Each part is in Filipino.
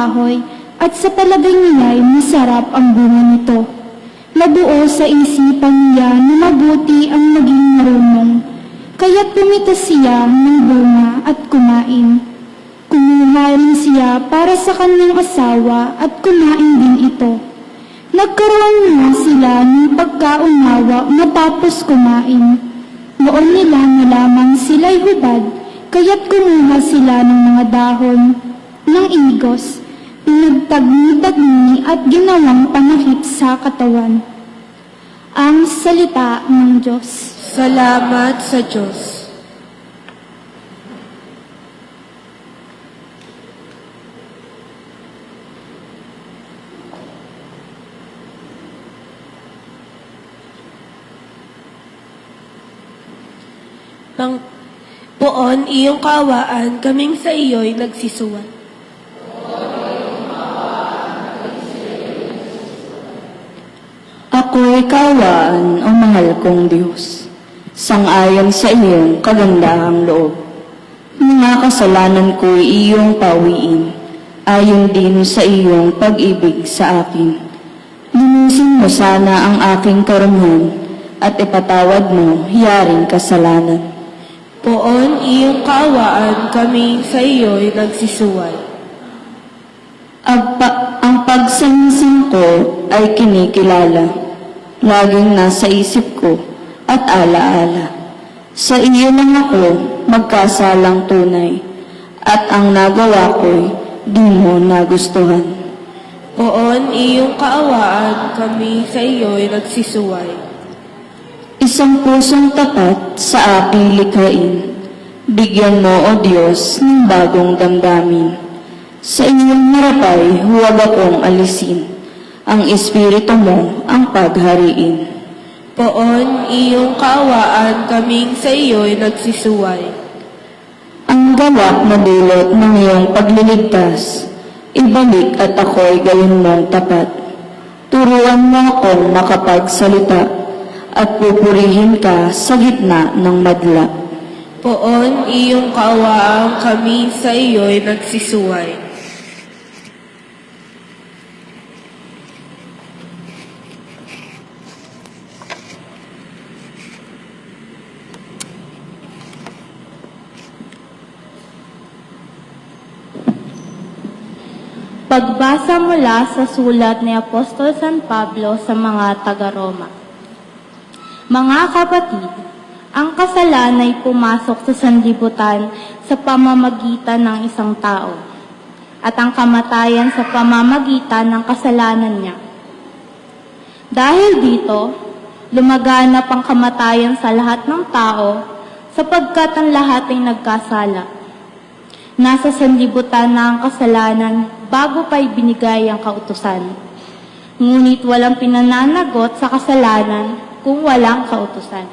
kahoy at sa palagay niya'y masarap ang bunga nito. Nabuo sa isipan niya na mabuti ang maging marunong, kaya't pumitas siya ng bunga at kumain. Kumuha rin siya para sa kanyang asawa at kumain din ito. Nagkaroon na sila ng pagkaunawa matapos kumain. Noon nila nalaman sila'y hubad, kaya't kumuha sila ng mga dahon ng igos, pinagtagni-tagni at ginawang panakip sa katawan. Ang salita ng Diyos. Salamat sa Diyos. Poon iyong kaawaan, kaming sa iyo'y nagsisuwan. Ako'y kaawaan, o mahal kong Diyos, sangayon sa iyong kagandahang loob. Mga kasalanan ko'y iyong pawiin, ayon din sa iyong pag-ibig sa akin. Linisin mo sana ang aking karunungan at ipatawad mo hiyaring kasalanan. Poon iyong kaawaan, kami sa iyo'y nagsisuway. Ang pagsanisin ko ay kinikilala, laging nasa isip ko at alaala. Sa iyo lang ako magkasalang tunay, at ang nagawa ko'y di mo nagustuhan. Poon iyong kaawaan, kami sa iyo'y nagsisuway. Isang pusong tapat sa aking likhain, bigyan mo, O Diyos, ng bagong damdamin. Sa iyong harapay, huwag akong alisin, ang Espiritu mo ang paghariin. Poon iyong kaawaan, kaming sa iyo'y nagsisuway. Ang gawak na dulot ng iyong pagliligtas, ibalik at ako'y gayon mong tapat. Turuan mo akong makapagsalita, at pupurihin ka sa gitna ng madla. Poon iyong kaawaan, kami sa iyo'y nagsisuway. Pagbasa mula sa sulat ni Apostol San Pablo sa mga taga-Roma. Mga kapatid, ang kasalan ay pumasok sa sanlibutan sa pamamagitan ng isang tao, at ang kamatayan sa pamamagitan ng kasalanan niya. Dahil dito, lumaganap ang kamatayan sa lahat ng tao, sapagkat ang lahat ay nagkasala. Nasa sanlibutan na ang kasalanan bago pa ibinigay ang kautusan. Ngunit walang pinananagot sa kasalanan kung walang kautusan.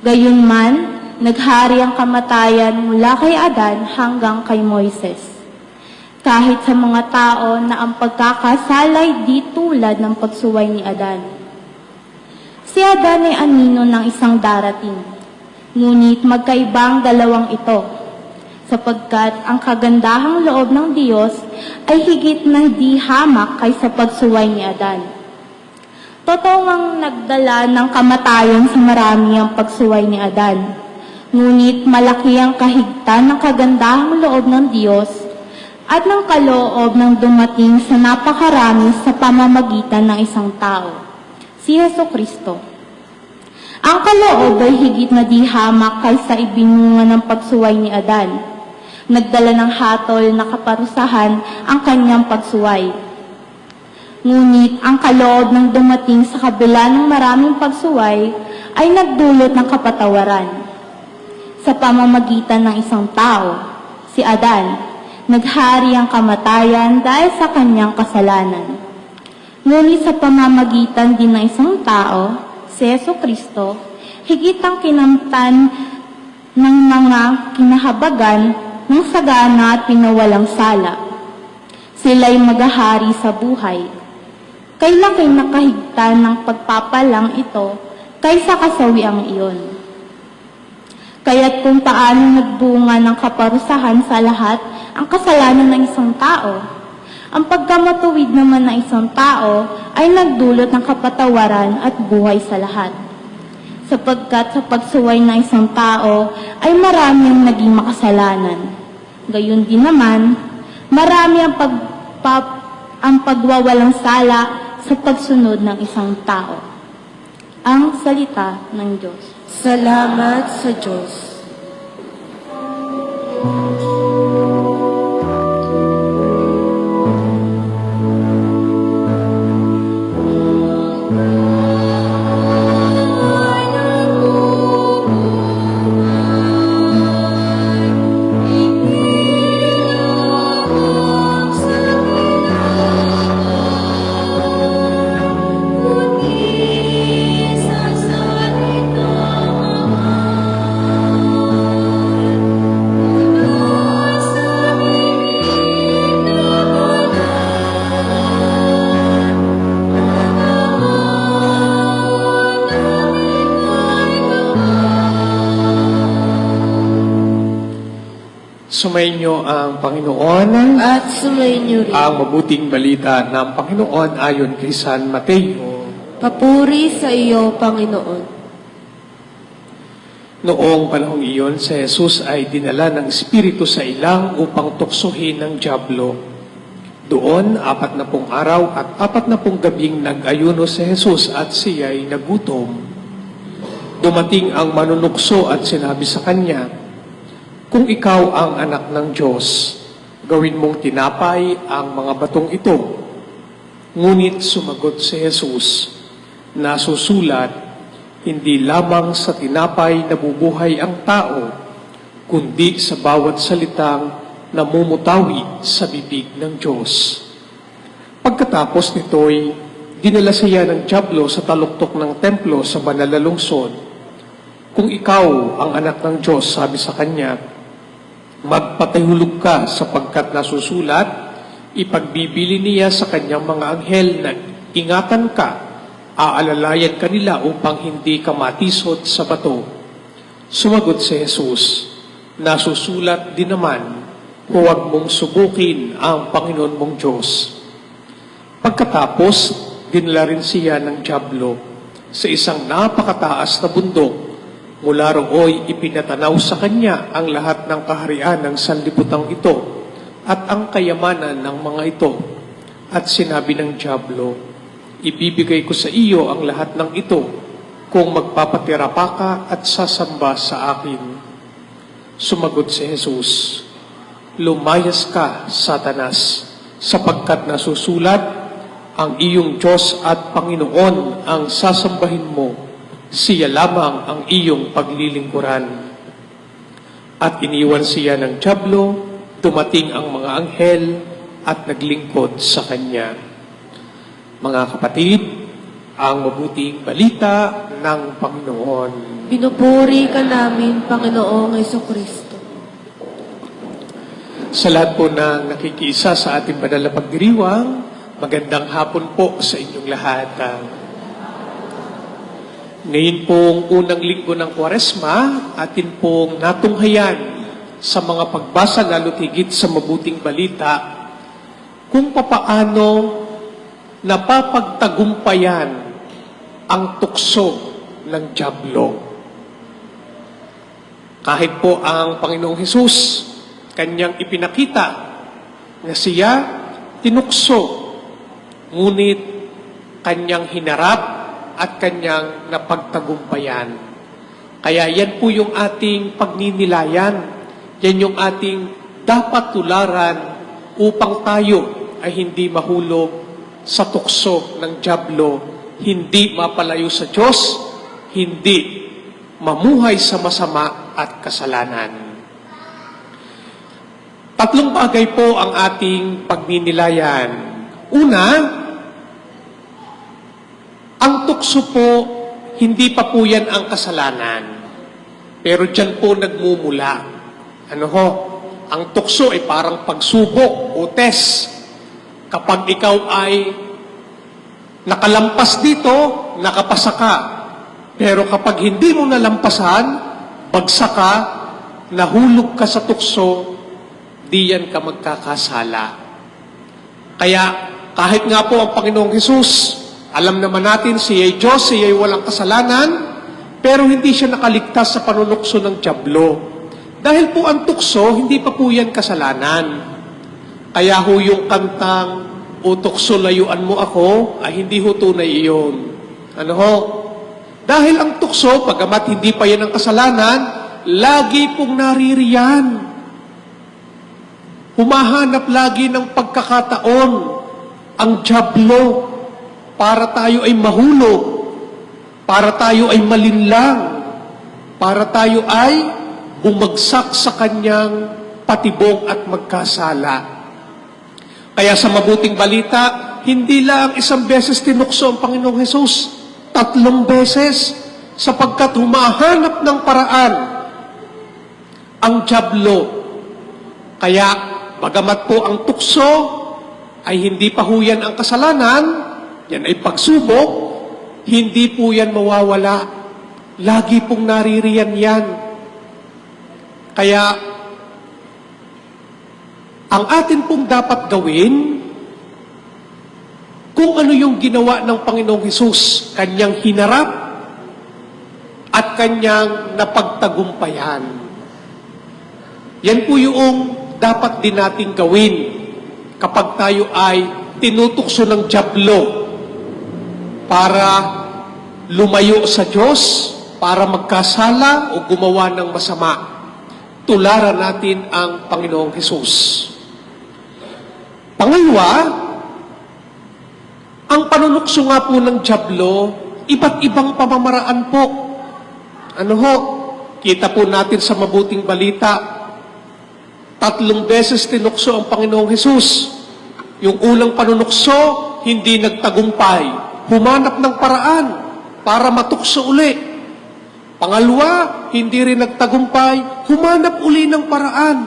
Gayunman, naghari ang kamatayan mula kay Adan hanggang kay Moises. Kahit sa mga tao na ang pagkakasalay di tulad ng pagsuway ni Adan. Si Adan ay anino ng isang darating, ngunit magkaibang dalawang ito, sapagkat ang kagandahang loob ng Diyos ay higit na di hamak kaysa pagsuway ni Adan. Totoo ngang nagdala ng kamatayan sa marami ang pagsuway ni Adan, ngunit malaki ang kahigtan ng kagandahang loob ng Diyos at ng kaloob ng dumating sa napakarami sa pamamagitan ng isang tao, si Jesucristo. Ang kaloob ay higit na di hamak kaysa ibinunga ng pagsuway ni Adan. Nagdala ng hatol na kaparusahan ang kanyang pagsuway. Ngunit ang kaloob ng dumating sa kabila ng maraming pagsuway ay nagdulot ng kapatawaran. Sa pamamagitan ng isang tao, si Adan, naghari ang kamatayan dahil sa kanyang kasalanan. Ngunit sa pamamagitan din ng isang tao, si Jesucristo, higit ang kinamtan ng mga kinahabagan ng sagana at pinawalang sala. Sila'y maghahari sa buhay. Kailan kay nakahigtan ng pagpapalang ito kaysa kasawiang iyon. Kaya't kung paano nagbunga ng kaparusahan sa lahat ang kasalanan ng isang tao. Ang pagkamatuwid naman ng isang tao ay nagdulot ng kapatawaran at buhay sa lahat. Sapagkat sa pagsuway ng isang tao ay marami ang naging makasalanan. Gayon din naman, marami ang pagwawalang sala sa pagsunod ng isang tao. Ang salita ng Diyos. Salamat sa Diyos. Sumainyo ang Panginoon, At sumainyo rin. ang mabuting balita ng Panginoon ayon kay San Mateo. Papuri sa iyo, Panginoon. Noong panahong iyon, si Jesus ay dinala ng Espiritu sa ilang upang tuksohin ng dyablo. Doon, 40 araw at 40 gabing nag-ayuno si Jesus at siya'y nagutom. Dumating ang manunukso at sinabi sa kanya, "Kung ikaw ang anak ng Diyos, gawin mong tinapay ang mga batong ito." Ngunit sumagot si Jesus, "Nasusulat, hindi lamang sa tinapay nabubuhay ang tao, kundi sa bawat salitang namumutawi sa bibig ng Diyos." Pagkatapos nito'y dinala siya ng dyablo sa taluktok ng templo sa banal na lungsod. "Kung ikaw ang anak ng Diyos," sabi sa kanya, "magpatahulog ka sapagkat nasusulat, ipagbibili niya sa kanyang mga anghel na ingatan ka, aalalayan ka nila upang hindi ka matisod sa bato." Sumagot si Jesus, "Nasusulat din naman, huwag mong subukin ang Panginoon mong Diyos." Pagkatapos, dinala rin siya ng dyablo sa isang napakataas na bundok. Mula rooy ipinatanaw sa kanya ang lahat ng kaharian ng sanlibutan ito at ang kayamanan ng mga ito. At sinabi ng dyablo, "Ibibigay ko sa iyo ang lahat ng ito kung magpapatira pa ka at sasamba sa akin." Sumagot si Jesus, "Lumayas ka, Satanas, sapagkat nasusulat, ang iyong Diyos at Panginoon ang sasambahin mo, siya lamang ang iyong paglilingkuran." At iniwan siya ng dyablo, dumating ang mga anghel at naglingkod sa kanya. Mga kapatid, ang mabuting balita ng Panginoon. Pinupuri ka namin, Panginoong Jesucristo. Sa lahat po ng nakikiisa sa ating banal na pagdiriwang, magandang hapon po sa inyong lahat. Ngayon pong unang linggo ng Kwaresma, atin pong natunghayan sa mga pagbasa lalo't higit sa mabuting balita kung papaano napapagtagumpayan ang tukso ng dyablo. Kahit po ang Panginoong Hesus, kanyang ipinakita na siya tinukso, ngunit kanyang hinarap at kanyang napagtagumpayan. Kaya yan po yung ating pagninilayan. Yan yung ating dapat tularan upang tayo ay hindi mahulog sa tukso ng dyablo, hindi mapalayo sa Diyos, hindi mamuhay sa masama at kasalanan. 3 bagay po ang ating pagninilayan. Una, ang tukso po, hindi pa po yan ang kasalanan. Pero dyan po nagmumula. Ano ho? Ang tukso ay parang pagsubok o test. Kapag ikaw ay nakalampas dito, nakapasa ka. Pero kapag hindi mo nalampasan, bagsak ka, nahulog ka sa tukso, diyan ka magkakasala. Kaya kahit nga po ang Panginoong Hesus, alam naman natin siya'y Diyos, siya'y walang kasalanan, pero hindi siya nakaligtas sa panunukso ng dyablo. Dahil po ang tukso, hindi pa po yan kasalanan. Kaya ho yung kantang, "O tukso, layuan mo ako," ay hindi ho tunay iyon. Ano ho? Dahil ang tukso, pagamat hindi pa yan ang kasalanan, lagi pong naririyan. Humahanap lagi ng pagkakataon ang dyablo para tayo ay mahulog, para tayo ay malinlang, para tayo ay bumagsak sa kanyang patibong at magkasala. Kaya sa mabuting balita, hindi lang isang beses tinukso ang Panginoong Hesus, 3 beses, sapagkat humahanap ng paraan ang dyablo. Kaya, bagamat po ang tukso ay hindi pa ho yan ang kasalanan, yan ay pagsubok, hindi po yan mawawala. Lagi pong naririyan yan. Kaya, ang atin pong dapat gawin, kung ano yung ginawa ng Panginoong Hesus, kanyang hinarap at kanyang napagtagumpayan. Yan po yung dapat din natin gawin kapag tayo ay tinutukso ng dyablo para lumayo sa Diyos, para magkasala o gumawa ng masama. Tularan natin ang Panginoong Hesus. Pangalawa, ang panunukso nga po ng dyablo, iba't ibang pamamaraan po. Ano ho? Kita po natin sa mabuting balita, 3 beses tinukso ang Panginoong Hesus. Yung unang panunukso, hindi nagtagumpay. Humanap ng paraan para matukso uli. Pangalawa, hindi rin nagtagumpay. Humanap uli ng paraan.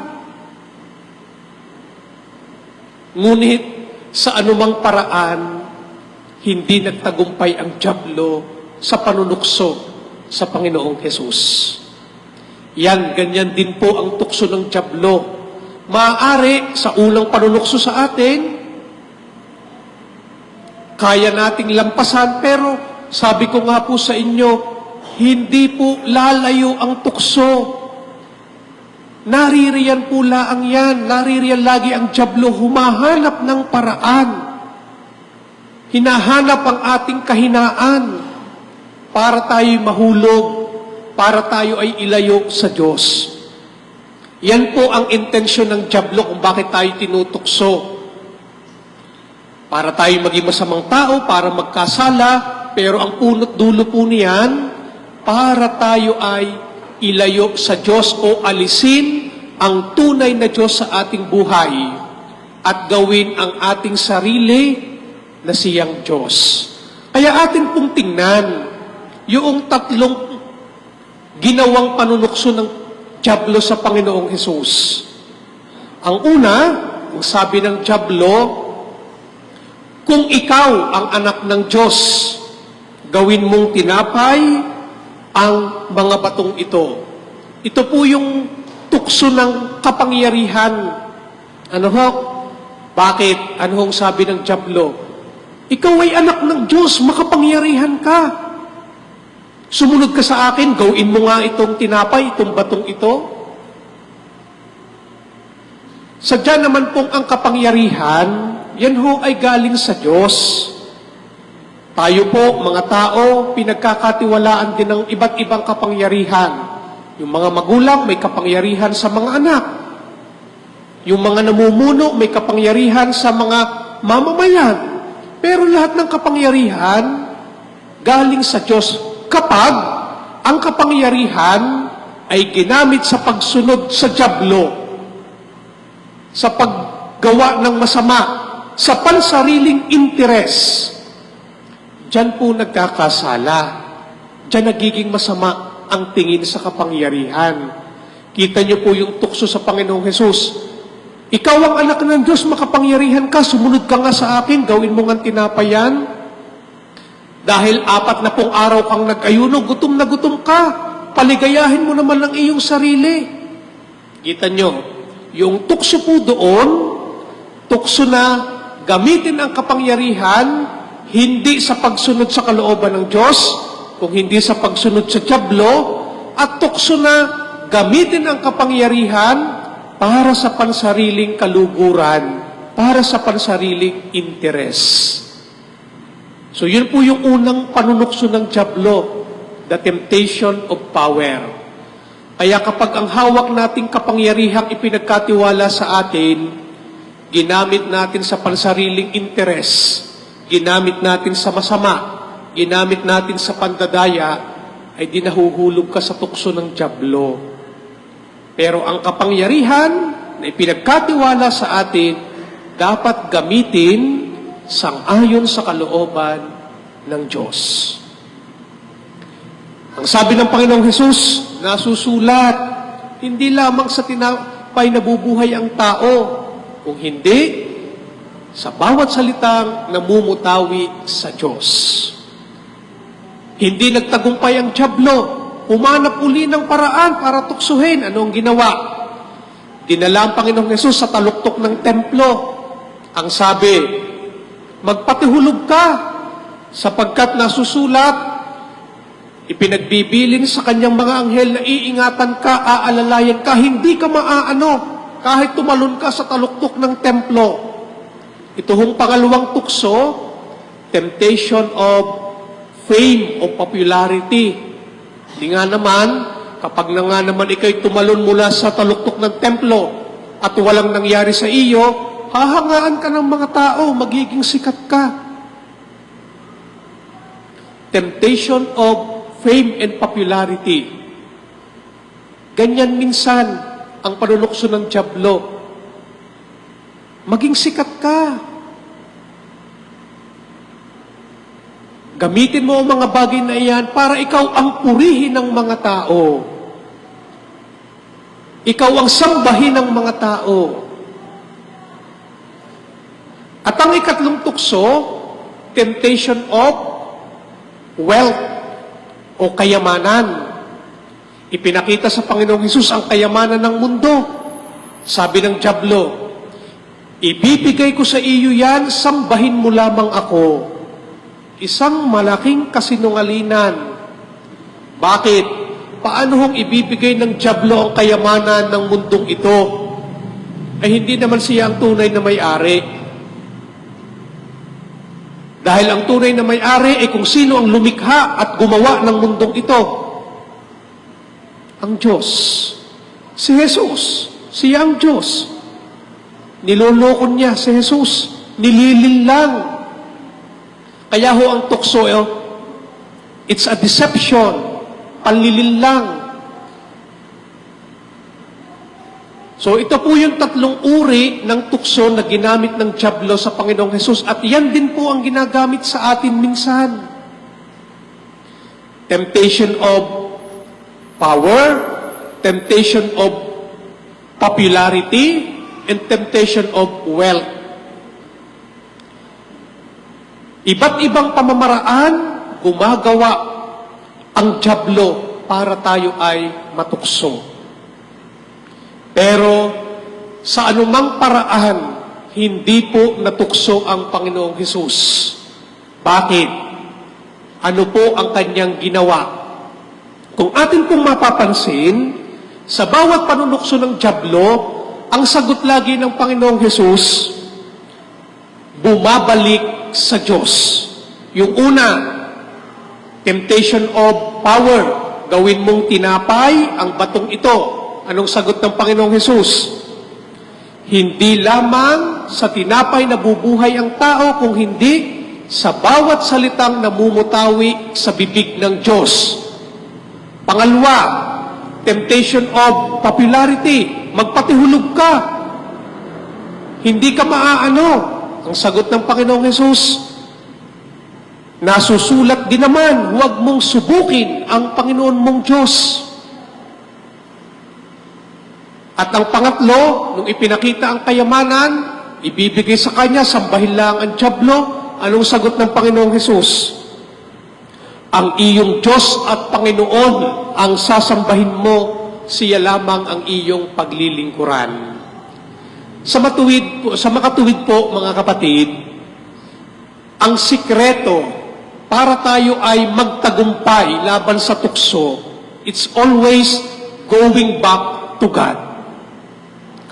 Ngunit, sa anumang paraan, hindi nagtagumpay ang dyablo sa panunukso sa Panginoong Hesus. Yan, ganyan din po ang tukso ng dyablo. Maaari, sa unang panunukso sa atin, kaya nating lampasan, pero sabi ko nga po sa inyo, hindi po lalayo ang tukso. Naririyan po laang yan. Naririyan lagi ang dyablo, humahanap ng paraan. Hinahanap ang ating kahinaan para tayo'y mahulog, para tayo ay ilayo sa Diyos. Yan po ang intensyon ng dyablo kung bakit tayo tinutukso. Para tayo maging masamang tao, para magkasala, pero ang punot dulo po niyan, para tayo ay ilayo sa Diyos o alisin ang tunay na Diyos sa ating buhay at gawin ang ating sarili na siyang Diyos. Kaya atin pong tingnan yung 3 ginawang panunukso ng dyablo sa Panginoong Hesus. Ang una, ang sabi ng dyablo, kung ikaw ang anak ng Diyos, gawin mong tinapay ang mga batong ito. Ito po yung tukso ng kapangyarihan. Ano ho? Bakit? Ano hong sabi ng dyablo? Ikaw ay anak ng Diyos, makapangyarihan ka. Sumunod ka sa akin, gawin mo nga itong tinapay, itong batong ito. Sadya naman pong ang kapangyarihan, yan ho ay galing sa Diyos. Tayo po, mga tao, pinagkakatiwalaan din ng iba't ibang kapangyarihan. Yung mga magulang, may kapangyarihan sa mga anak. Yung mga namumuno, may kapangyarihan sa mga mamamayan. Pero lahat ng kapangyarihan, galing sa Diyos. Kapag ang kapangyarihan ay ginamit sa pagsunod sa dyablo, sa paggawa ng masama, sa pansariling interes, diyan po nagkakasala. Diyan nagiging masama ang tingin sa kapangyarihan. Kita niyo po yung tukso sa Panginoong Hesus. Ikaw ang anak ng Diyos, makapangyarihan ka, sumunod ka nga sa akin, gawin mo nga tinapayan. Dahil 4 na pong araw kang nag-ayuno, gutom na gutom ka, paligayahin mo naman ang iyong sarili. Kita nyo, Yung tukso po doon, tukso na gamitin ang kapangyarihan hindi sa pagsunod sa kalooban ng Diyos, kung hindi sa pagsunod sa dyablo, at tukso na gamitin ang kapangyarihan para sa pansariling kaluguran, para sa pansariling interes. So yun po yung unang panunukso ng dyablo, the temptation of power. Kaya kapag ang hawak nating kapangyarihang ipinagkatiwala sa atin, ginamit natin sa pansariling interes, ginamit natin sa masama, ginamit natin sa pandadaya, ay di nahuhulog ka sa tukso ng dyablo. Pero ang kapangyarihan na ipinagkatiwala sa atin, dapat gamitin sang-ayon sa kalooban ng Diyos. Ang sabi ng Panginoong Hesus, nasusulat, hindi lamang sa tinapay nabubuhay ang tao, kung hindi, sa bawat salitang namumutawi sa Diyos. Hindi nagtagumpay ang dyablo, humanap uli ng paraan para tuksuhin. Ano ang ginawa? Dinala ang Panginoong Hesus sa taluktok ng templo. Ang sabi, magpatihulog ka, sapagkat nasusulat, ipinagbibilin sa kanyang mga anghel na iingatan ka, aalalayan ka, hindi ka maaano, kahit tumalon ka sa taluktok ng templo. Ito hong pangalawang tukso, temptation of fame, o popularity. Hindi nga naman, kapag na nga naman ikaw'y tumalon mula sa taluktok ng templo at walang nangyari sa iyo, hahangaan ka ng mga tao, magiging sikat ka. Temptation of fame and popularity. Ganyan minsan ang panunukso ng dyablo. Maging sikat ka. Gamitin mo ang mga bagay na iyan para ikaw ang purihin ng mga tao. Ikaw ang sambahin ng mga tao. At ang ikatlong tukso, temptation of wealth o kayamanan. Ipinakita sa Panginoong Hesus ang kayamanan ng mundo. Sabi ng dyablo, ibibigay ko sa iyo yan, sambahin mo lamang ako. Isang malaking kasinungalingan. Bakit? Paano hong ibibigay ng dyablo ang kayamanan ng mundong ito? Ay hindi naman siya ang tunay na may-ari. Dahil ang tunay na may-ari ay kung sino ang lumikha at gumawa ng mundong ito. Ang Diyos. Si Jesus. Siya ang Diyos. Niloloko niya si Jesus. Nililinlang. Kaya ho ang tukso, it's a deception. Panlilinlang. So ito po yung tatlong uri ng tukso na ginamit ng dyablo sa Panginoong Hesus at yan din po ang ginagamit sa atin minsan. Temptation of power, temptation of popularity, and temptation of wealth. Iba't ibang pamamaraan gumagawa ang dyablo para tayo ay matukso. Pero sa anumang paraan, hindi po natukso ang Panginoong Hesus. Bakit? Ano po ang kanyang ginawa? Kung atin pong mapapansin, sa bawat panunukso ng dyablo, ang sagot lagi ng Panginoong Hesus, bumabalik sa Diyos. Yung una, temptation of power. Gawin mong tinapay ang batong ito. Anong sagot ng Panginoong Hesus? Hindi lamang sa tinapay na bubuhay ang tao, kung hindi sa bawat salitang namumutawi sa bibig ng Diyos. Pangalawa, temptation of popularity. Magpatihulog ka. Hindi ka maaano. Ang sagot ng Panginoong Hesus, nasusulat din naman, huwag mong subukin ang Panginoon mong Diyos. At ang pangatlo, nung ipinakita ang kayamanan, ibibigay sa kanya, sambahin lang ang dyablo. Anong sagot ng Panginoong Hesus? Ang iyong Diyos at Panginoon ang sasambahin mo, siya lamang ang iyong paglilingkuran. Sa makatuwid po, mga kapatid, ang sikreto para tayo ay magtagumpay laban sa tukso, it's always going back to God.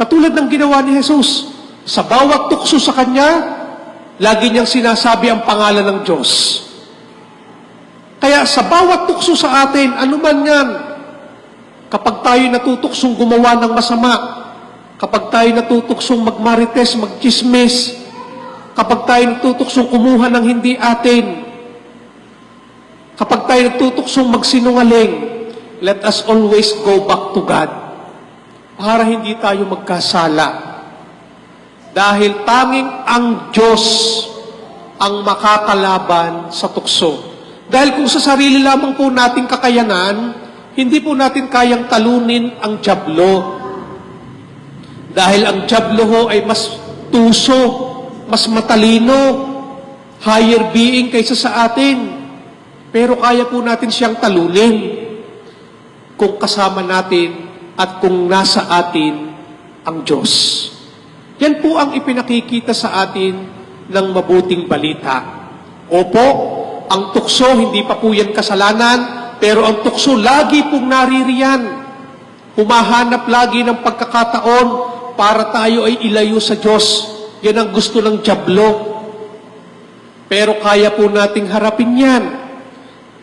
Katulad ng ginawa ni Jesus, sa bawat tukso sa Kanya, lagi niyang sinasabi ang pangalan ng Diyos. Kaya sa bawat tukso sa atin, anuman yan, kapag tayo natutuksong gumawa ng masama, kapag tayo natutuksong magmarites, magchismis, kapag tayo natutuksong kumuha ng hindi atin, kapag tayo natutuksong magsinungaling, let us always go back to God para hindi tayo magkasala. Dahil tanging ang Diyos ang makakalaban sa tukso. Dahil kung sa sarili lamang po nating kakayanan, hindi po natin kayang talunin ang dyablo. Dahil ang dyablo ho ay mas tuso, mas matalino, higher being kaysa sa atin. Pero kaya po natin siyang talunin kung kasama natin at kung nasa atin ang Diyos. Yan po ang ipinakikita sa atin ng mabuting balita. Opo, ang tukso, hindi pa po yan kasalanan, pero ang tukso lagi pong naririyan. Humahanap lagi ng pagkakataon para tayo ay ilayo sa Diyos. Yan ang gusto ng dyablo. Pero kaya po nating harapin yan.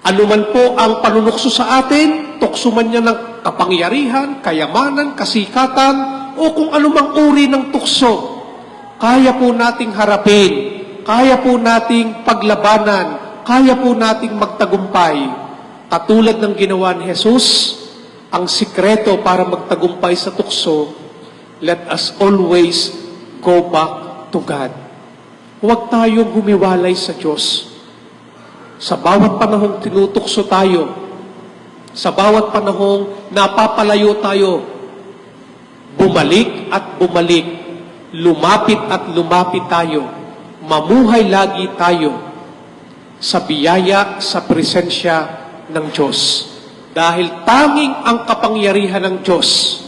Ano man po ang panunukso sa atin, tukso man yan ng kapangyarihan, kayamanan, kasikatan, o kung anumang uri ng tukso, kaya po nating harapin, kaya po nating paglabanan, kaya po nating magtagumpay. Katulad ng ginawa ni Jesus, ang sikreto para magtagumpay sa tukso, let us always go back to God. Huwag tayong gumiwalay sa Diyos. Sa bawat panahong tinutukso tayo, sa bawat panahong napapalayo tayo, bumalik at bumalik, lumapit at lumapit tayo, mamuhay lagi tayo sa biyaya, sa presensya ng Diyos. Dahil tanging ang kapangyarihan ng Diyos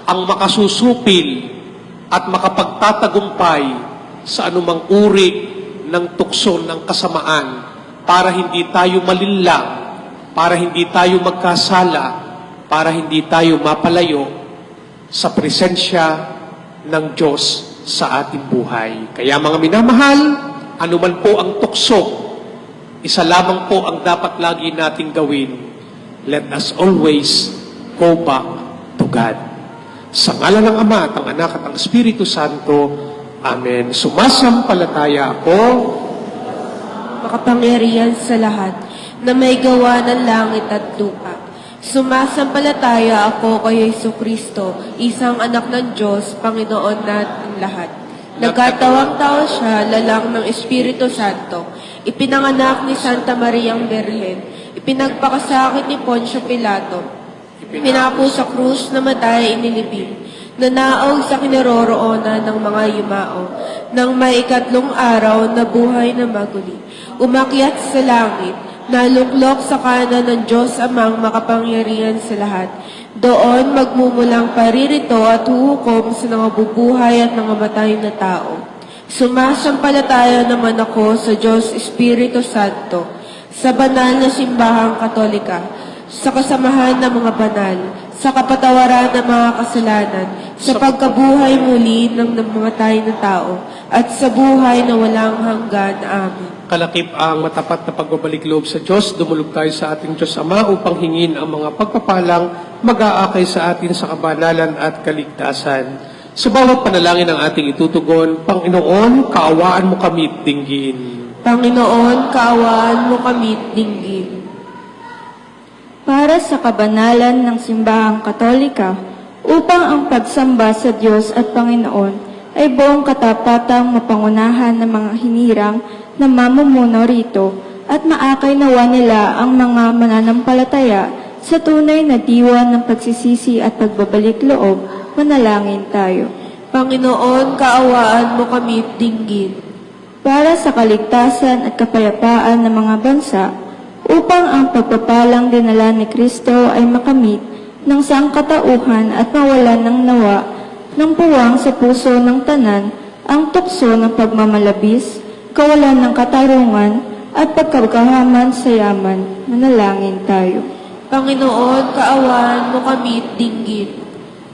ang makasusupil at makapagtatagumpay sa anumang uri ng tukso ng kasamaan para hindi tayo malinlang, para hindi tayo magkasala, para hindi tayo mapalayo sa presensya ng Diyos sa ating buhay. Kaya mga minamahal, anuman po ang tukso, isa lamang po ang dapat lagi nating gawin. Let us always go back to God. Sa ngalan ng Ama, at ng Anak, at ng Espiritu Santo. Amen. Sumasampalataya ako, Makapangyarihan sa lahat, na may gawa ng langit at lupa. Sumasampalataya ako kay Jesucristo, isang anak ng Diyos, Panginoon natin lahat. Nagkatawang tao siya, lalang ng Espiritu Santo. Ipinanganak ni Santa Mariang Birhen. Ipinagpakasakit ni Poncio Pilato. Pinapo sa krus, namatay, inilibing. Nanaog sa kinaroroonan ng mga yumao. Nang may ikatlong araw na buhay na maguli. Umakyat sa langit. Naluklok sa kanan ng Diyos Amang makapangyarihan sa lahat. Doon magmumulang paririto at huhukom sa nangabubuhay at nangamatay na tao. Sumasampalataya naman ako sa Diyos Espiritu Santo, sa banal na simbahang katolika, sa kasamahan ng mga banal, sa kapatawaran ng mga kasalanan, sa pagkabuhay muli ng namatay na tao, at sa buhay na walang hanggan. Amen. kalakip ang matapat na pagbabalik loob sa Diyos. Dumulog tayo sa ating Diyos Ama upang hingin ang mga pagpapalang mag-aakay sa atin sa kabanalan at kaligtasan. Sa bawat panalangin ang ating itutugon, Panginoon, kaawaan mo kami at dinggin. Panginoon, kaawaan mo kami at dinggin. Para sa kabanalan ng simbahang katolika, upang ang pagsamba sa Diyos at Panginoon ay buong katapatang mapangunahan ng mga hinirang na mamumuno rito at maakay nawa nila ang mga mananampalataya sa tunay na diwa ng pagsisisi at pagbabalik loob. Manalangin tayo. Panginoon, kaawaan mo kami at dinggin. Para sa kaligtasan at kapayapaan ng mga bansa, upang ang pagpapalang dinala ni Kristo ay makamit ng sangkatauhan at mawalan ng nawa nang puwang sa puso ng tanan ang tukso ng pagmamalabis, kawalan ng katarungan, at pagkakahaman sa yaman. Manalangin tayo. Panginoon, kaawaan mo kami at dinggin.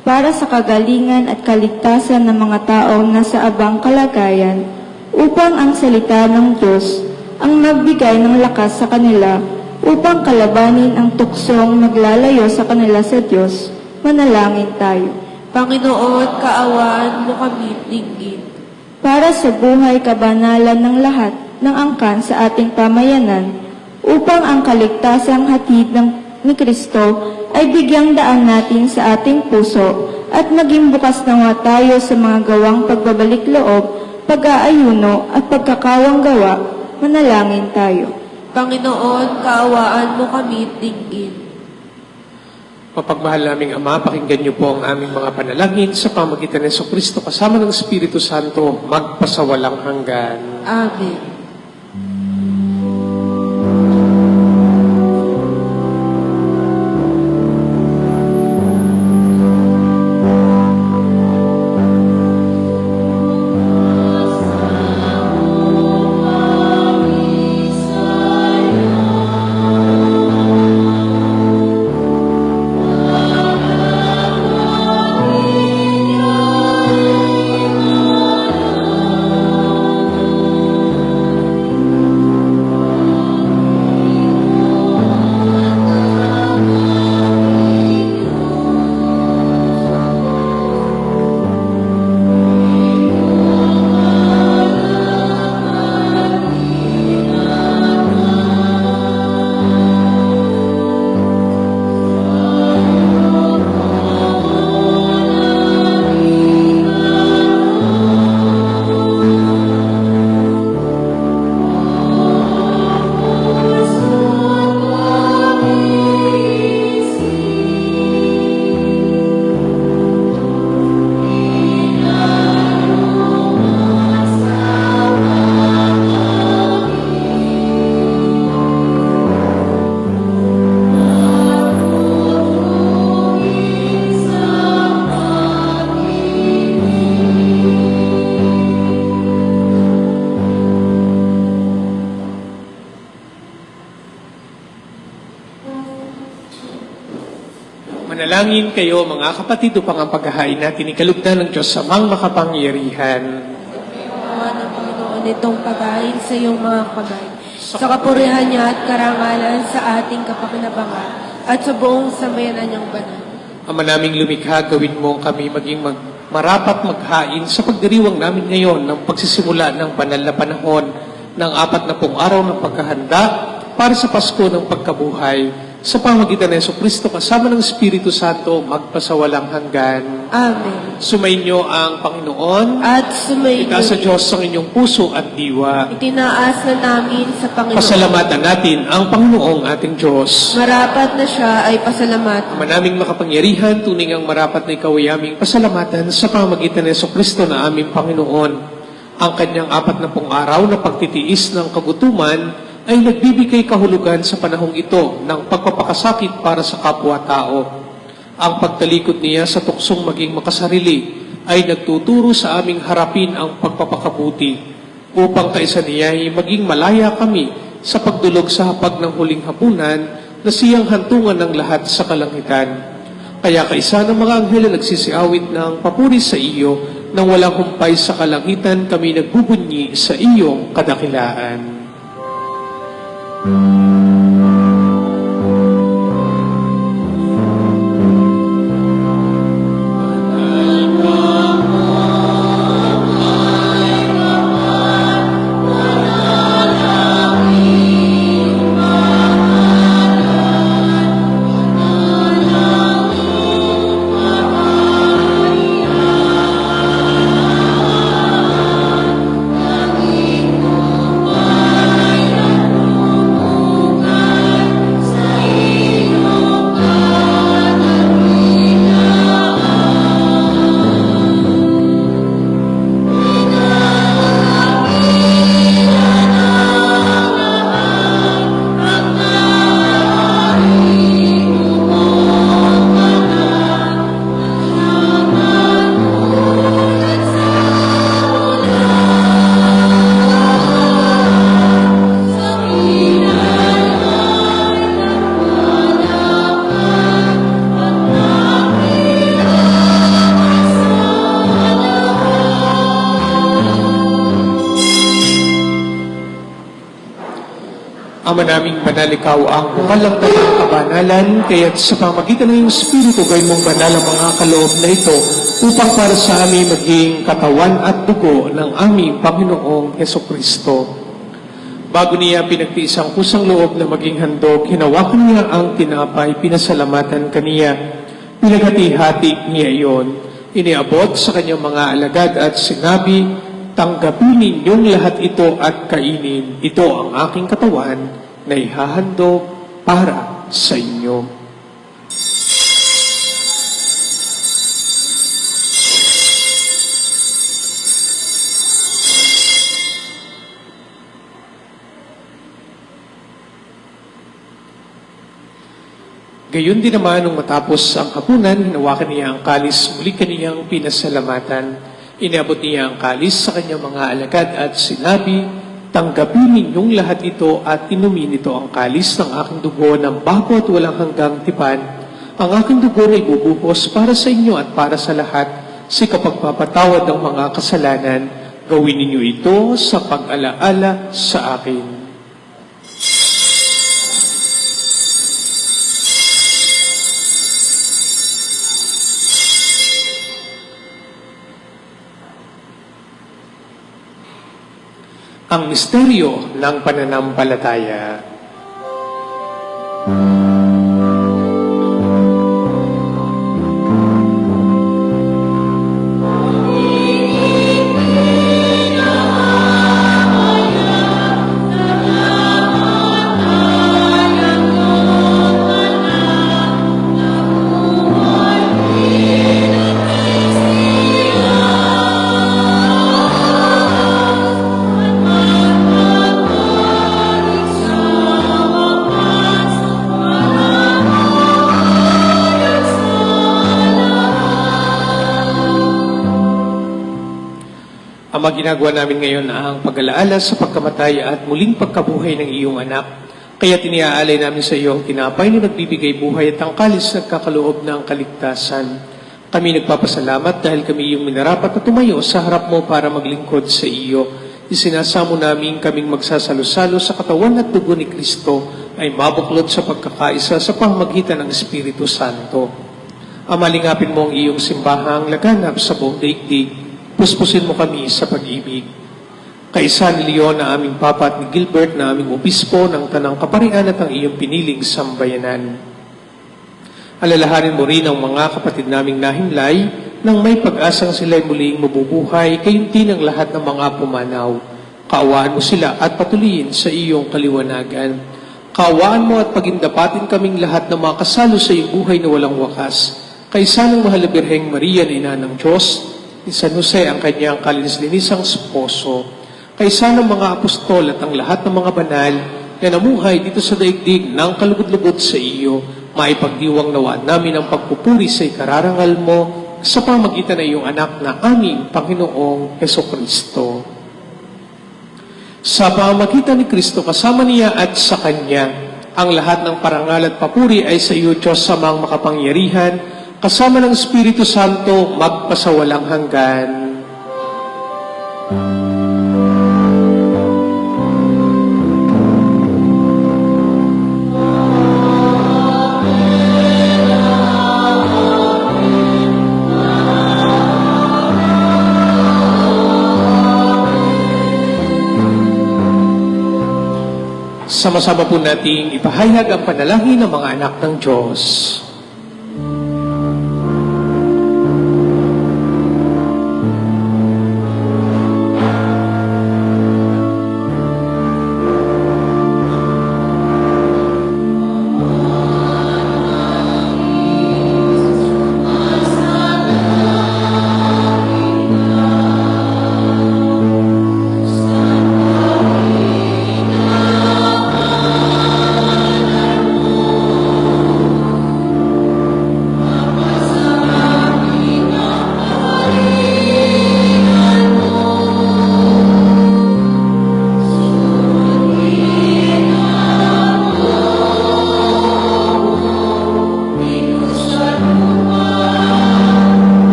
Para sa kagalingan at kaligtasan ng mga taong nasa abang kalagayan, upang ang salita ng Diyos ang magbigay ng lakas sa kanila, upang kalabanin ang tuksong naglalayo sa kanila sa Diyos. Manalangin tayo. Panginoon, kaawaan mo kami at dinggin. Para sa buhay kabanalan ng lahat ng angkan sa ating pamayanan, upang ang kaligtasang hatid ni Kristo ay bigyang daan natin sa ating puso at maging bukas nawa tayo sa mga gawang pagbabalik loob, pag-aayuno at pagkakawang gawa. Manalangin tayo. Panginoon, kaawaan mo kami at dinggin. Mapagmahal naming Ama, pakinggan niyo po ang aming mga panalangin sa pamagitan ng Kristo kasama ng Espiritu Santo, magpasawalang hanggan. Amen. Manalangin kayo mga kapatid upang ang paghahain natin ikalugdan ng Diyos samang makapangyarihan. Kaawaan ng Panginoon itong pagkain sa iyong mga kamay. Sa kapurihan niya at karangalan sa ating kapakinabangan at sa buong samayanan niyang banal. Ama naming lumikha, gawin mo kami maging marapat maghain sa pagdiriwang namin ngayon ng pagsisimula ng banal na panahon ng 40 araw ng pagkahanda para sa Pasko ng pagkabuhay. Sa pamagitan ng Kristo kasama ng Espiritu Santo, magpasawalang hanggan. Amen. Sumainyo ang Panginoon. At sumayin Itaas sa Diyos ang inyong puso at diwa. itinaas na namin sa Panginoon. Pasalamatan natin ang Panginoong ating Diyos. Marapat na siya ay pasalamat. Ama naming makapangyarihan, tunay ang marapat na ikaw ay aming pasalamatan sa pamagitan ng Kristo na aming Panginoon. Ang kanyang 40 araw na pagtitiis ng kagutuman ay nagbibigay kahulugan sa panahong ito ng pagpapakasakit para sa kapwa-tao. Ang pagtalikod niya sa tuksong maging makasarili ay nagtuturo sa aming harapin ang pagpapakabuti upang kaisa niya ay maging malaya kami sa pagdulog sa hapag ng huling hapunan na siyang hantungan ng lahat sa kalangitan. Kaya kaisa ng mga anghel na nagsisiawit ng papuri sa iyo nang walang humpay sa kalangitan kami nagbubunyi sa iyong kadakilaan. Ama naming banal, ikaw ang bukal ng talang kabanalan, kaya't sa pamagitan ng iyong Espiritu, gawin mong banal ang mga kaloob na ito upang para sa amin maging katawan at dugo ng aming Panginoong Hesukristo. Bago niya pinagtiis ang kusang loob na maging handog, hinawakan niya ang tinapay, pinasalamatan kaniya, pinaghati-hati niya iyon, iniabot sa kanyang mga alagad at sinabi, tanggapin ninyong lahat ito at kainin. Ito ang aking katawan na ihahandog para sa inyo. Gayon din naman, nung matapos ang hapunan, hinawakan niya ang kalis, muli kaniyang pinasalamatan. Inabot niya ang kalis sa kanyang mga alagad at sinabi, tanggapin ninyong lahat ito at inumin ito ang kalis ng aking dugo ng bago at walang hanggang tipan. Ang aking dugo ay bubuhos para sa inyo at para sa lahat sa kapagpapatawad ng mga kasalanan. Gawin ninyo ito sa pag-alaala sa akin. Ang misteryo ng pananampalataya. Ang ginagawa namin ngayon ang pag-alaala sa pagkamatay at muling pagkabuhay ng iyong anak. Kaya tiniaalay namin sa iyo ang tinapay na nagbibigay buhay at ang kalis na nagkakaloob ng kaligtasan. Kami nagpapasalamat dahil kami iyong minarapat na tumayo sa harap mo para maglingkod sa iyo. Isinasamo namin kaming magsasalo-salo sa katawan at dugo ni Kristo ay mabuklod sa pagkakaisa sa pamamagitan ng Espiritu Santo. Amalingapin mo ang iyong simbahang laganap sa buong daigdig. Puspusin mo kami sa pag-ibig. Kaisa ni Leon na aming papa at ni Gilbert na aming obispo ng Tanang Kaparian at ang iyong piniling sambayanan. Alalahanin mo rin ang mga kapatid naming nahimlay nang may pag-asang sila'y muling mabubuhay, gayon din ang lahat ng mga pumanaw. Kaawaan mo sila at patuloyin sa iyong kaliwanagan. Kaawaan mo at pagindapatin kaming lahat na makasalo sa iyong buhay na walang wakas. Kaisa ng Mahal na Birheng Maria na Ina ng Diyos, ni San Jose ang kanyang kalinis-linisang sposo, kaysa ng mga apostol at ang lahat ng mga banal na namuhay dito sa daigdig ng kalugod-lugod sa iyo, maipagdiwang nawa namin ang pagpupuri sa ikararangal mo sa pamagitan ng iyong anak na aming Panginoong Hesukristo. Sa pamagitan ni Kristo kasama niya at sa Kanya, ang lahat ng parangal at papuri ay sa iyo, Diyos Amang makapangyarihan, kasama ng Espiritu Santo, magpasawalang hanggan. Sama-sama po nating ipahayag ang panalangin ng mga anak ng Diyos.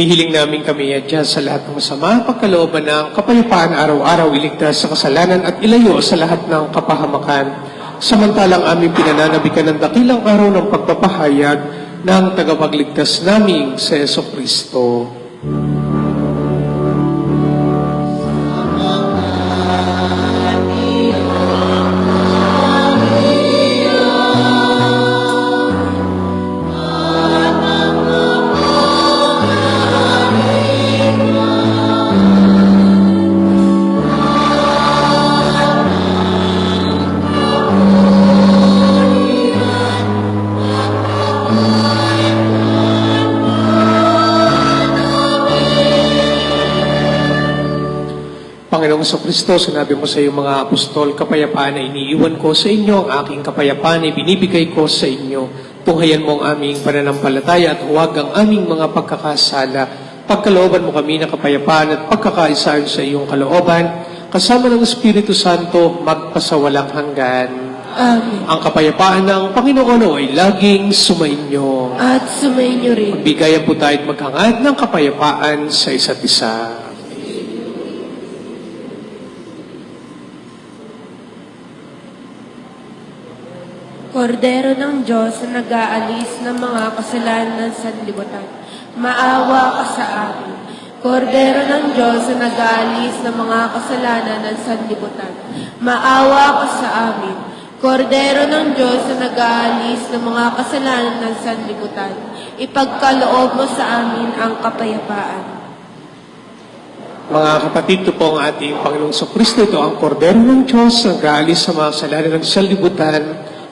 Hinihiling namin kami adyan sa lahat ng masama, pagkalooban ng kapayapaan araw-araw, iligtas sa kasalanan at ilayo sa lahat ng kapahamakan. Samantalang aming pinananabikan ng dakilang araw ng pagpapahayag ng tagapagligtas naming sa Jesucristo. Panginoong Kristo, sinabi mo sa iyong mga apostol, kapayapaan na iniiwan ko sa inyo, ang aking kapayapaan ay binibigay ko sa inyo. Tunghayan mo ang aming pananampalataya at huwag ang aming mga pagkakasala. Pagkalooban mo kami ng kapayapaan at pagkakaisa sa iyong kalooban, kasama ng Espiritu Santo, magpasawalang hanggan. Amen. Ang kapayapaan ng Panginoon ay laging sumainyo. At sumainyo rin. Magbigayan po tayo at maghangad ng kapayapaan sa isa't isa. Kordero ng Diyos na nag-aalis ng mga kasalanan sa sanlibutan, maawa ka sa amin. Kordero ng Diyos na nag-aalis ng mga kasalanan ng sanlibutan, maawa ka sa amin. Kordero ng Diyos na nag-aalis ng mga kasalanan ng sanlibutan, ipagkaloob mo sa amin ang kapayapaan. Mga kapatid, ito po ang ating Panginoong Kristo. Ito ang kordero ng Diyos na nag-aalis sa mga kasalanan ng sanlibutan.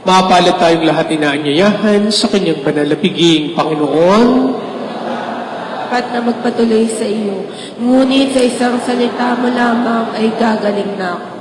Mapalad tayong lahat inaanyayahan sa kanyang banal na piging, Panginoon. Dapat na magpatuloy sa iyo, ngunit sa isang salita mo lamang ay gagaling na ako.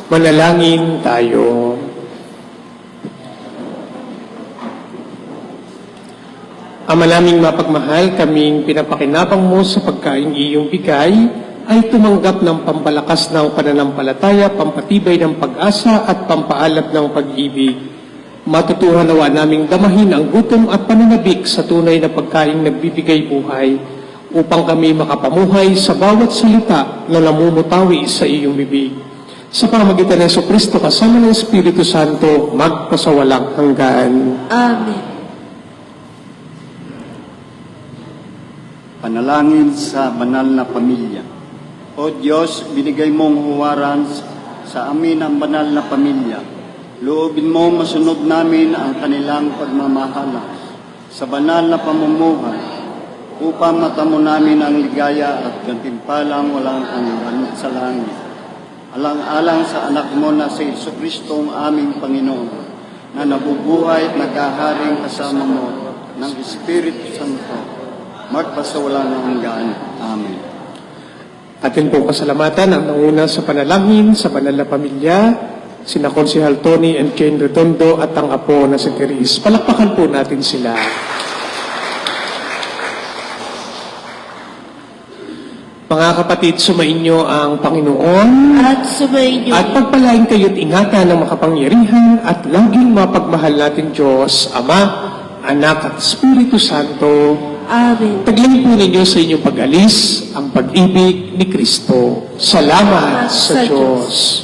Manalangin tayo. Ama naming mapagmahal, kaming pinapakinabang mo sa pagkain iyong bigay, ay tumanggap ng pampalakas ng pananampalataya, pampatibay ng pag-asa at pampaalab ng pag-ibig. Matutuhan nawa naming damahin ang gutom at pananabik sa tunay na pagkain nagbibigay buhay, upang kami makapamuhay sa bawat salita na namumutawi sa iyong bibig. Sa pamagitan ng Kristo kasama ng Espiritu Santo, magpasawalang hanggan. Amen. Panalangin sa banal na pamilya. O Diyos, binigay mong huwaran sa amin ang banal na pamilya. Loobin mo masunod namin ang kanilang pagmamahala sa banal na pamumuhay upang matamo namin ang ligaya at gantimpalang walang hanggan sa langit. Alang-alang sa anak mo na si Jesucristo ang aming Panginoon, na nabubuhay at naghaharing kasama mo ng Espiritu Santo, magpasawalang hanggan. Amen. Atin pong pasalamatan ang nauna sa panalangin sa banal na pamilya, sina Konsehal Tony and Ken Redondo at ang apo na si Therese. Palakpakan po natin sila. Mga kapatid, sumainyo ang Panginoon At sumainyo. at pagpalain kayo't ingatan ng makapangyarihan at laging mapagmahal natin Diyos, Ama, Anak at Espiritu Santo. Amen. Taglangin po ninyo sa inyong pag-alis ang pag-ibig ni Kristo. Salamat sa Diyos.